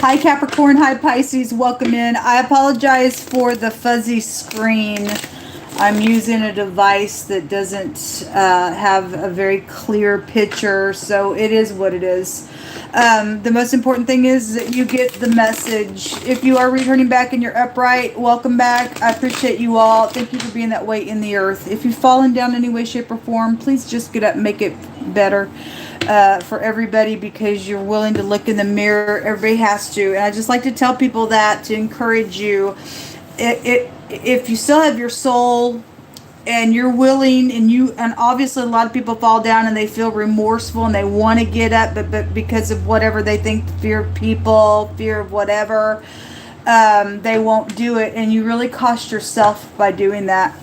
Hi Capricorn, hi Pisces, welcome in. I apologize for the fuzzy screen. I'm using a device that doesn't have a very clear picture, so it is what it is. The most important thing is that you get the message. If you are returning back and you're upright, welcome back. I appreciate you all. Thank you for being that weight in the earth. If you've fallen down in any way, shape, or form, please just get up and make it better for everybody, because you're willing to look in the mirror. Everybody has to. And I just like to tell people that to encourage you. If you still have your soul and you're willing, and obviously a lot of people fall down and they feel remorseful and they want to get up, but because of whatever they think, fear of people, fear of whatever, they won't do it, and you really cost yourself by doing that.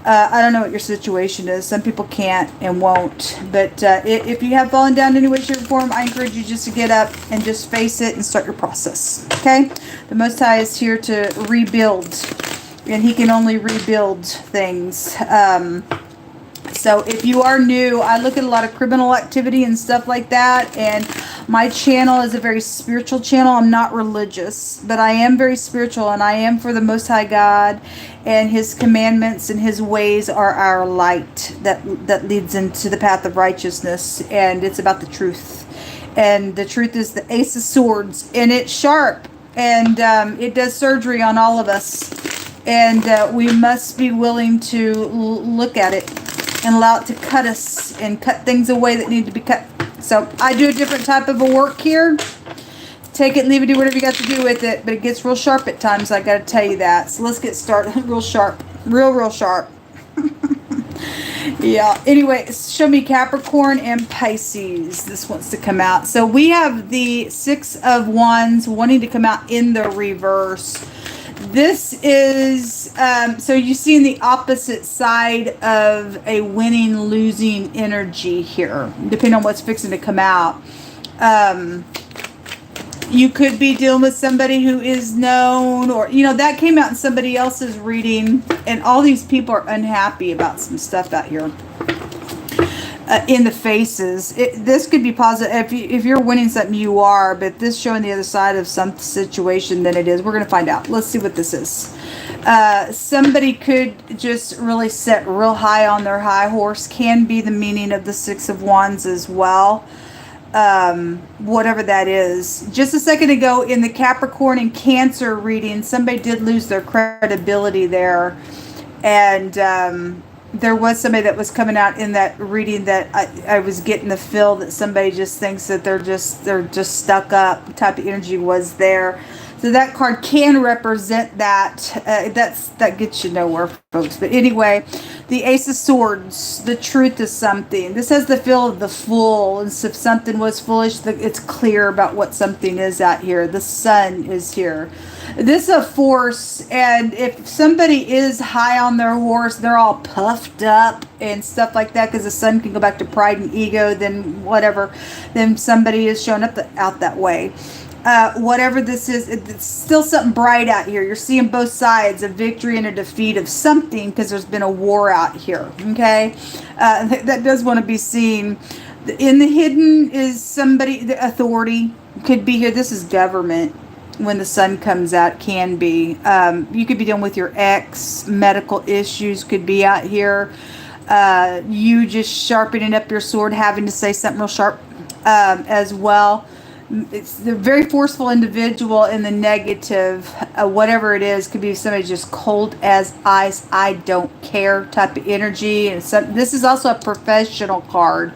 I don't know what your situation is. Some people can't and won't, but if you have fallen down in any way, shape, or form, I encourage you just to get up and just face it and start your process. Okay? The Most High is here to rebuild, and He can only rebuild things. So if you are new, I look at a lot of criminal activity and stuff like that, and my channel is a very spiritual channel. I'm not religious, but I am very spiritual, and I am for the Most High God, and His commandments and His ways are our light that leads into the path of righteousness, and it's about the truth. And the truth is the Ace of Swords, and it's sharp, and it does surgery on all of us, and we must be willing to look at it and allow it to cut us and cut things away that need to be cut. So I do a different type of a work here. Take it, leave it, do whatever you got to do with it, but it gets real sharp at times, I got to tell you that. So let's get started. Real sharp. Real sharp. Yeah. Anyway, show me Capricorn and Pisces. This wants to come out. So we have the Six of Wands wanting to come out in the reverse. This is, so you see in the opposite side of a winning, losing energy here, depending on what's fixing to come out. You could be dealing with somebody who is known, or, that came out in somebody else's reading, and all these people are unhappy about some stuff out here. In the faces. This could be positive. If you're winning something, you are, but this showing the other side of some situation than it is. We're going to find out. Let's see what this is. Somebody could just really sit real high on their high horse. Can be the meaning of the Six of Wands as well. Whatever that is. Just a second ago in the Capricorn and Cancer reading, somebody did lose their credibility there. And there was somebody that was coming out in that reading that I was getting the feel that somebody just thinks that they're just stuck up type of energy was there. So that card can represent that. That gets you nowhere, folks. But anyway, the Ace of Swords, the truth is something. This has the feel of the Fool. And so if something was foolish, it's clear about what something is out here. The Sun is here. This is a force, and if somebody is high on their horse, they're all puffed up and stuff like that, because the Sun can go back to pride and ego, then whatever, then somebody is showing up out that way. Whatever this is, it's still something bright out here. You're seeing both sides, a victory and a defeat of something, because there's been a war out here, okay? That does want to be seen. In the hidden is somebody, the authority could be here. This is government. When the Sun comes out, can be. You could be dealing with your ex. Medical issues could be out here. You just sharpening up your sword, having to say something real sharp as well. It's a very forceful individual in the negative. Whatever it is, could be somebody just cold as ice, I don't care type of energy. And this is also a professional card.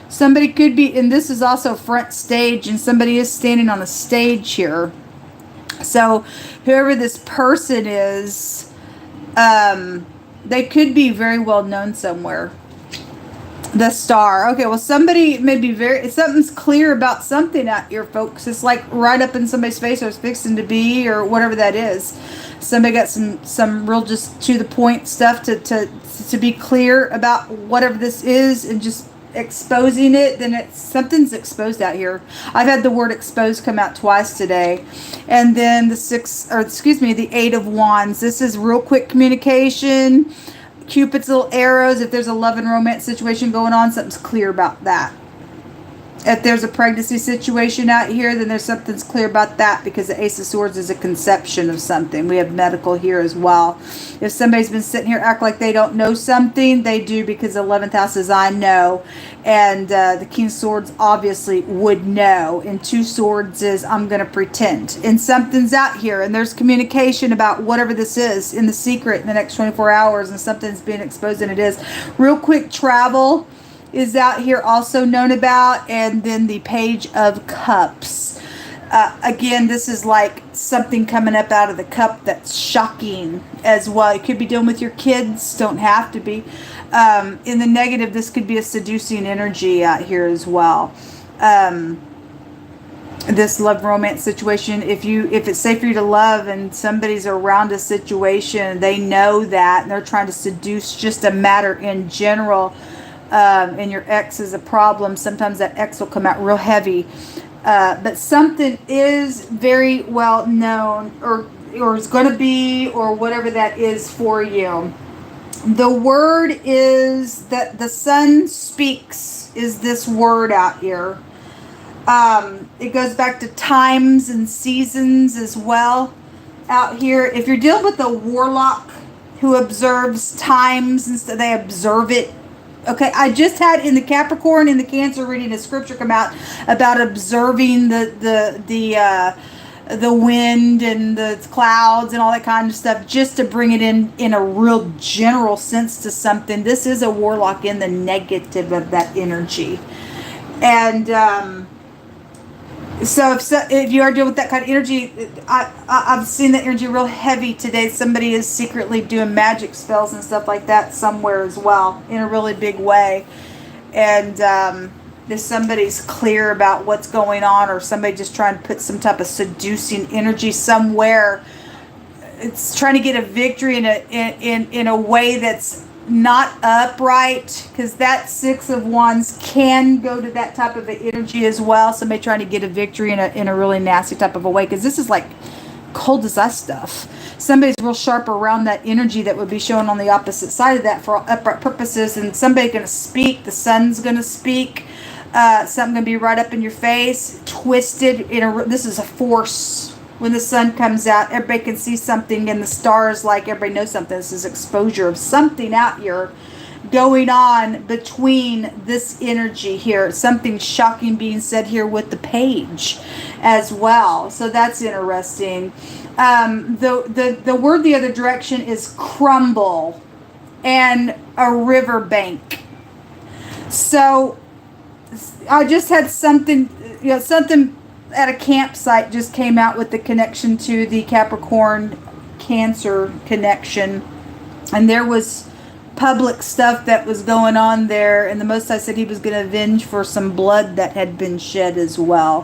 Somebody could be, and this is also front stage, and somebody is standing on the stage here. So whoever this person is, they could be very well known somewhere. The Star. Okay, well, somebody may be something's clear about something out here, folks. It's like right up in somebody's face, or it's fixing to be, or whatever that is. Somebody got some real just to the point stuff to be clear about whatever this is, and just exposing it. Then something's exposed out here. I've had the word exposed come out twice today. And then the Eight of Wands. This is real quick communication. Cupid's little arrows. If there's a love and romance situation going on, something's clear about that. If there's a pregnancy situation out here, then there's something's clear about that, because the Ace of Swords is a conception of something. We have medical here as well. If somebody's been sitting here act like they don't know something, they do, because the 11th house is I know. And the King of Swords obviously would know. And Two Swords is I'm going to pretend. And something's out here, and there's communication about whatever this is in the secret in the next 24 hours, and something's being exposed, and it is. Real quick, travel is out here also known about, and then the Page of Cups. Again, this is like something coming up out of the cup that's shocking as well. You could be dealing with your kids, don't have to be. In the negative, this could be a seducing energy out here as well. This love romance situation, if it's safe for you to love and somebody's around a situation, they know that, and they're trying to seduce just a matter in general, and your ex is a problem, sometimes that ex will come out real heavy. But something is very well known, or is going to be, or whatever that is for you. The word is that the sun speaks, is this word out here. It goes back to times and seasons as well out here. If you're dealing with a warlock who observes times, instead they observe it. Okay, I just had in the Capricorn, in the Cancer reading, a scripture come out about observing the wind and the clouds and all that kind of stuff, just to bring it in a real general sense to something. This is a warlock in the negative of that energy. And so if you are dealing with that kind of energy, I've seen that energy real heavy today. Somebody is secretly doing magic spells and stuff like that somewhere as well, in a really big way. And if somebody's clear about what's going on, or somebody just trying to put some type of seducing energy somewhere, it's trying to get a victory in a way that's not upright, because that Six of Wands can go to that type of an energy as well. Somebody trying to get a victory in a really nasty type of a way, because this is like cold as ice stuff. Somebody's real sharp around that energy that would be shown on the opposite side of that for upright purposes, and somebody's going to speak. The sun's going to speak. Something going to be right up in your face, twisted. This is a force. When the sun comes out, everybody can see something in the stars, like everybody knows something. This is exposure of something out here going on between this energy here. Something shocking being said here with the page as well. So that's interesting. The word the other direction is crumble and a riverbank. So I just had something at a campsite just came out with the connection to the Capricorn Cancer connection, and there was public stuff that was going on there, and the Most High said he was going to avenge for some blood that had been shed as well.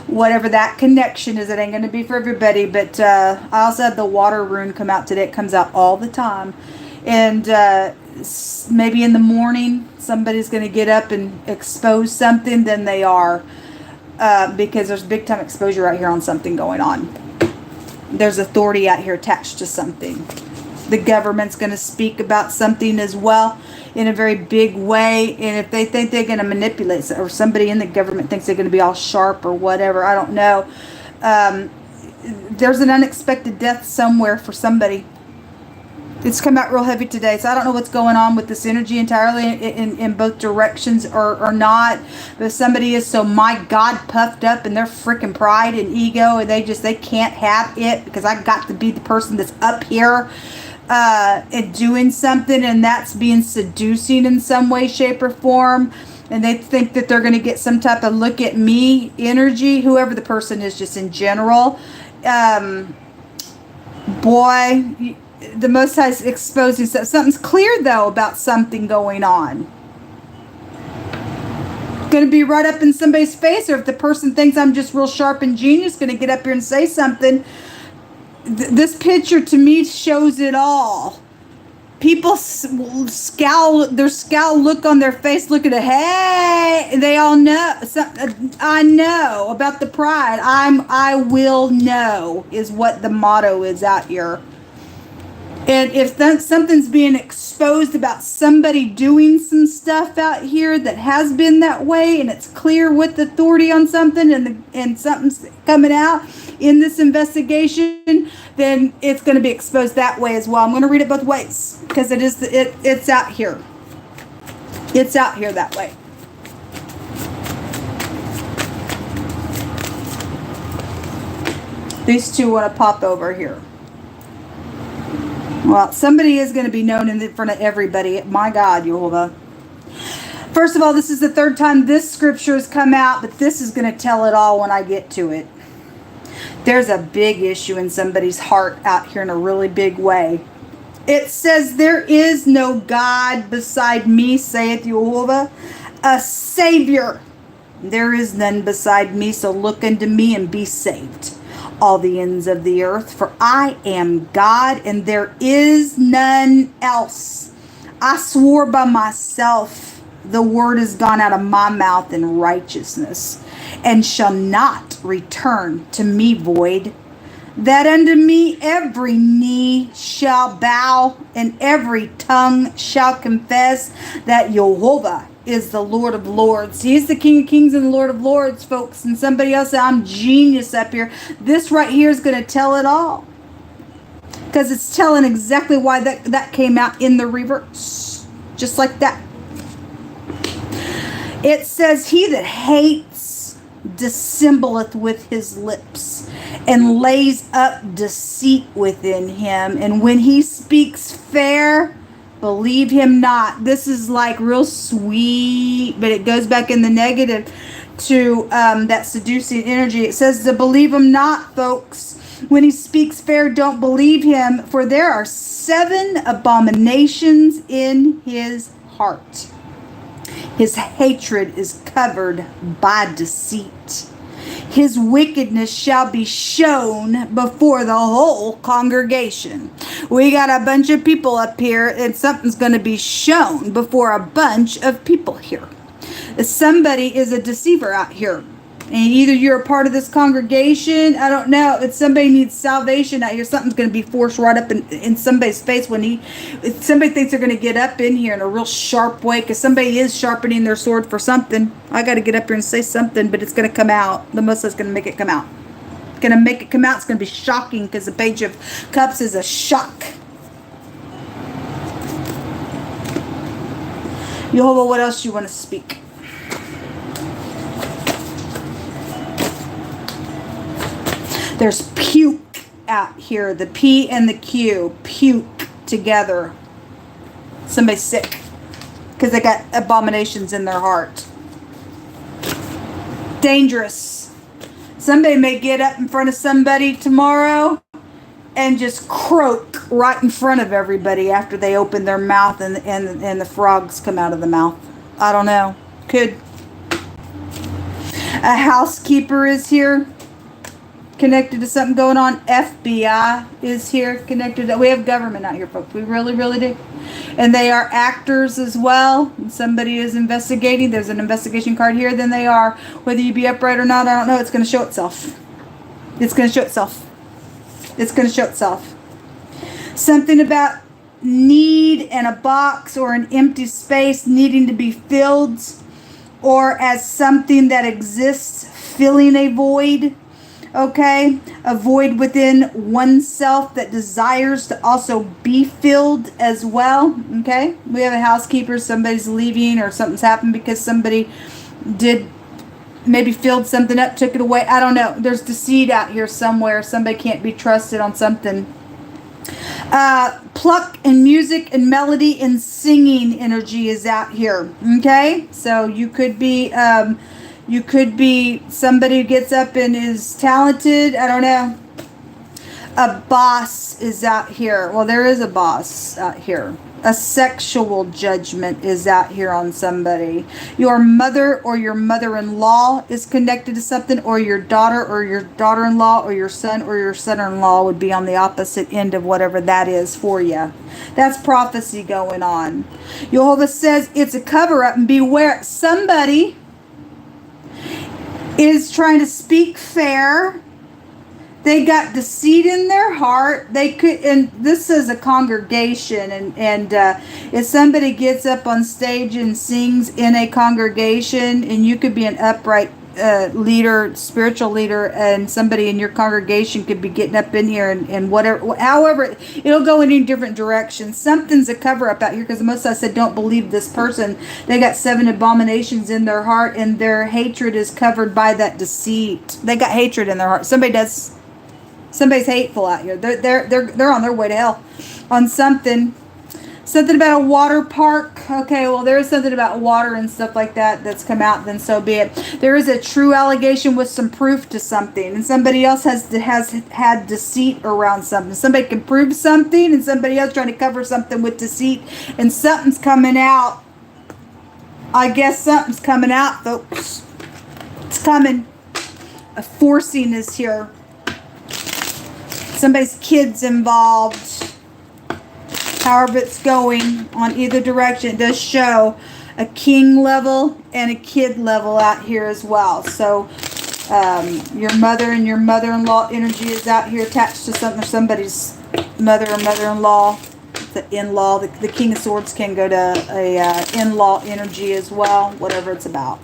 Whatever that connection is, it ain't going to be for everybody. But I also had the water rune come out today. It comes out all the time, and maybe in the morning somebody's going to get up and expose something. Then they are. Because there's big time exposure out here on something going on. There's authority out here attached to something. The government's going to speak about something as well in a very big way. And if they think they're going to manipulate, or somebody in the government thinks they're going to be all sharp or whatever, I don't know. There's an unexpected death somewhere for somebody. It's come out real heavy today, so I don't know what's going on with this energy entirely in both directions or not. But if somebody is so, my God, puffed up in their freaking pride and ego, and they can't have it, because I got to be the person that's up here and doing something, and that's being seducing in some way, shape, or form. And they think that they're going to get some type of look at me energy, whoever the person is, just in general. The Most High is exposing stuff. Something's clear, though, about something going on. Going to be right up in somebody's face, or if the person thinks I'm just real sharp and genius, going to get up here and say something. This picture, to me, shows it all. People scowl, their scowl look on their face, looking at, hey, they all know. I know about the pride. I will know is what the motto is out here. And if something's being exposed about somebody doing some stuff out here that has been that way, and it's clear with authority on something, and something's coming out in this investigation, then it's going to be exposed that way as well. I'm going to read it both ways because it's out here. It's out here that way. These two want to pop over here. Well, somebody is going to be known in front of everybody. My God, Jehovah. First of all, this is the third time this scripture has come out, but this is going to tell it all when I get to it. There's a big issue in somebody's heart out here in a really big way. It says, there is no God beside me, saith Jehovah, a Savior. There is none beside me, so look unto me and be saved, all the ends of the earth, for I am God and there is none else. I swore by myself, the word has gone out of my mouth in righteousness, and shall not return to me void, that unto me every knee shall bow, and every tongue shall confess that Jehovah is the Lord of Lords. He's the King of Kings and the Lord of Lords, folks. And somebody else said, I'm genius up here. This right here is going to tell it all. Because it's telling exactly why that came out in the reverse. Just like that. It says, he that hates dissembleth with his lips, and lays up deceit within him. And when he speaks fair, believe him not. This is like real sweet, but it goes back in the negative to that seducing energy. It says to believe him not, folks. When he speaks fair, don't believe him, for there are 7 abominations in his heart. His hatred is covered by deceit. His wickedness shall be shown before the whole congregation. We got a bunch of people up here, and something's going to be shown before a bunch of people here. Somebody is a deceiver out here. And either you're a part of this congregation, I don't know. If somebody needs salvation out here, something's going to be forced right up in somebody's face if somebody thinks they're going to get up in here in a real sharp way, because somebody is sharpening their sword for something. I got to get up here and say something, but it's going to come out. The Most High's going to make it come out. It's going to make it come out. It's going to be shocking, because the Page of Cups is a shock. Jehovah, what else do you want to speak? There's puke out here. The P and the Q. Puke together. Somebody's sick because they got abominations in their heart. Dangerous. Somebody may get up in front of somebody tomorrow and just croak right in front of everybody after they open their mouth and the frogs come out of the mouth. I don't know. Could. A housekeeper is here. Connected to something going on. FBI is here connected. We have government out here, folks. We really, really do. And they are actors as well. And somebody is investigating. There's an investigation card here. Then they are, whether you be upright or not, I don't know. It's going to show itself. It's going to show itself. It's going to show itself. Something about need and a box or an empty space needing to be filled, or as something that exists filling a void. Okay, a void within oneself that desires to also be filled as well. Okay, we have a housekeeper, somebody's leaving or something's happened because somebody did maybe filled something up, took it away. I don't know. There's deceit out here somewhere. Somebody can't be trusted on something. Pluck and music and melody and singing energy is out here. Okay, so you could be somebody who gets up and is talented. I don't know. A boss is out here. Well, there is a boss out here. A sexual judgment is out here on somebody. Your mother or your mother-in-law is connected to something, or your daughter-in-law, or your son-in-law would be on the opposite end of whatever that is for you. That's prophecy going on. Jehovah says it's a cover-up, and beware. Somebody is trying to speak fair. They got deceit in their heart. They could, and this is a congregation, and if somebody gets up on stage and sings in a congregation, and you could be an upright leader, spiritual leader, and somebody in your congregation could be getting up in here and whatever, however, it'll go in different directions. Something's a cover up out here, because most of us said don't believe this person. They got 7 abominations in their heart, and their hatred is covered by that deceit. They got hatred in their heart. Somebody's hateful out here. They're on their way to hell on something about a water park. Okay, well, there is something about water and stuff like that that's come out, then so be it. There is a true allegation with some proof to something, and somebody else has had deceit around something. Somebody can prove something, and somebody else trying to cover something with deceit, and something's coming out. I guess something's coming out, folks. It's coming. A forcing is here. Somebody's kid's involved. However it's going on either direction, it does show a king level and a kid level out here as well. So your mother and your mother-in-law energy is out here attached to something, or somebody's mother or mother-in-law. The in-law, the King of Swords can go to a in-law energy as well, whatever it's about.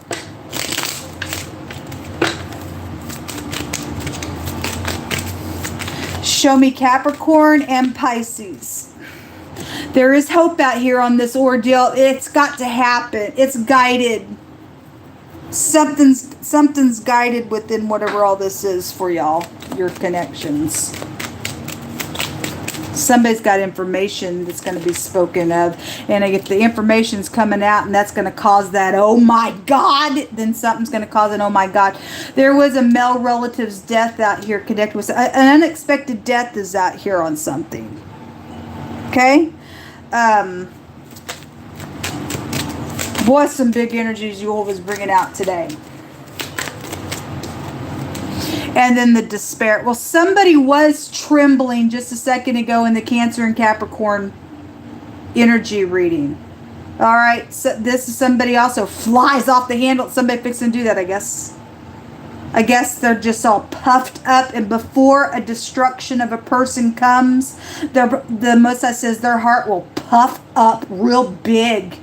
Show me Capricorn and Pisces. There is hope out here on this ordeal. It's got to happen. It's guided. Something's guided within whatever all this is for y'all. Your connections. Somebody's got information that's going to be spoken of, and if the information's coming out and that's going to cause that oh my god, then something's going to cause an oh my god. There was a male relative's death out here connected with an unexpected death is out here on something. Okay, boy, some big energies you was bringing out today. And then the despair. Well, somebody was trembling just a second ago in the Cancer and Capricorn energy reading. All right. So this is somebody also flies off the handle. Somebody fixing to do that, I guess. I guess they're just all puffed up. And before a destruction of a person comes, the Mosai says their heart will puff up real big.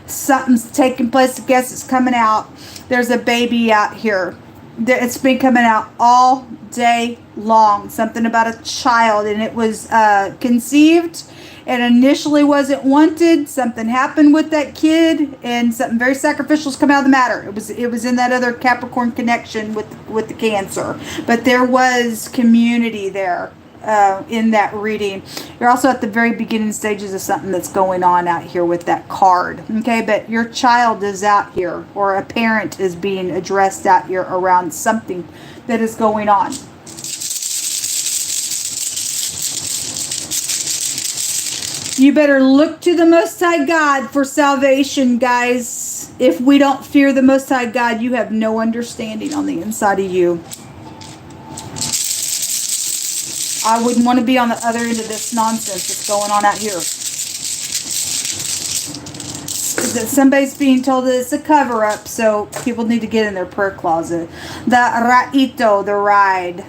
Something's taking place. I guess it's coming out. There's a baby out here. It's been coming out all day long. Something about a child, and it was conceived and initially wasn't wanted. Something happened with that kid, and something very sacrificial has come out of the matter. It was in that other Capricorn connection with the Cancer, but there was community there in that reading. You're also at the very beginning stages of something that's going on out here with that card. Okay, but your child is out here, or a parent is being addressed out here around something that is going on. You better look to the Most High God for salvation, guys. If we don't fear the Most High God, you have no understanding on the inside of you. I wouldn't want to be on the other end of this nonsense that's going on out here. Somebody's being told that it's a cover-up, so people need to get in their prayer closet. The Raito, the ride.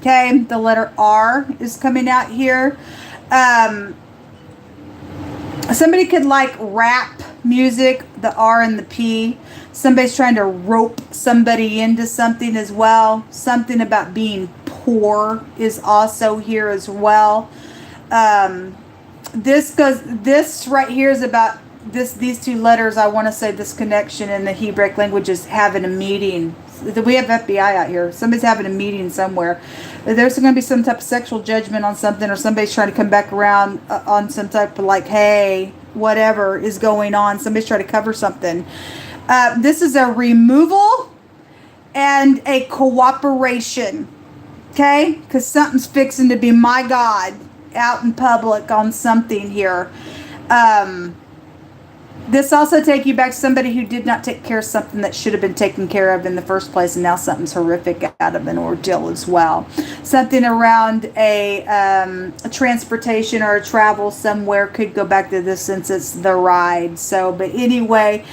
Okay, the letter R is coming out here. Somebody could like rap music, the R and the P. Somebody's trying to rope somebody into something as well. Something about being poor is also here as well. This right here is about these two letters. I want to say this connection in the Hebraic language is having a meeting. We have FBI out here. Somebody's having a meeting somewhere. There's going to be some type of sexual judgment on something, or somebody's trying to come back around on some type of like, hey, whatever is going on. Somebody's trying to cover something. This is a removal and a cooperation. Okay? Because something's fixing to be, my God, out in public on something here. This also take you back to somebody who did not take care of something that should have been taken care of in the first place, and now something's horrific out of an ordeal as well. Something around a transportation or a travel somewhere could go back to this since it's the ride. So, but anyway,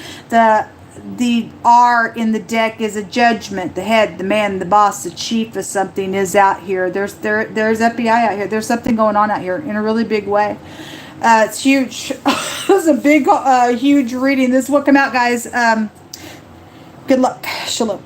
the R in the deck is a judgment. The head, the man, the boss, the chief of something is out here. There's FBI out here. There's something going on out here in a really big way. It's huge. It was a big, huge reading. This is what come out, guys. Good luck. Shalom.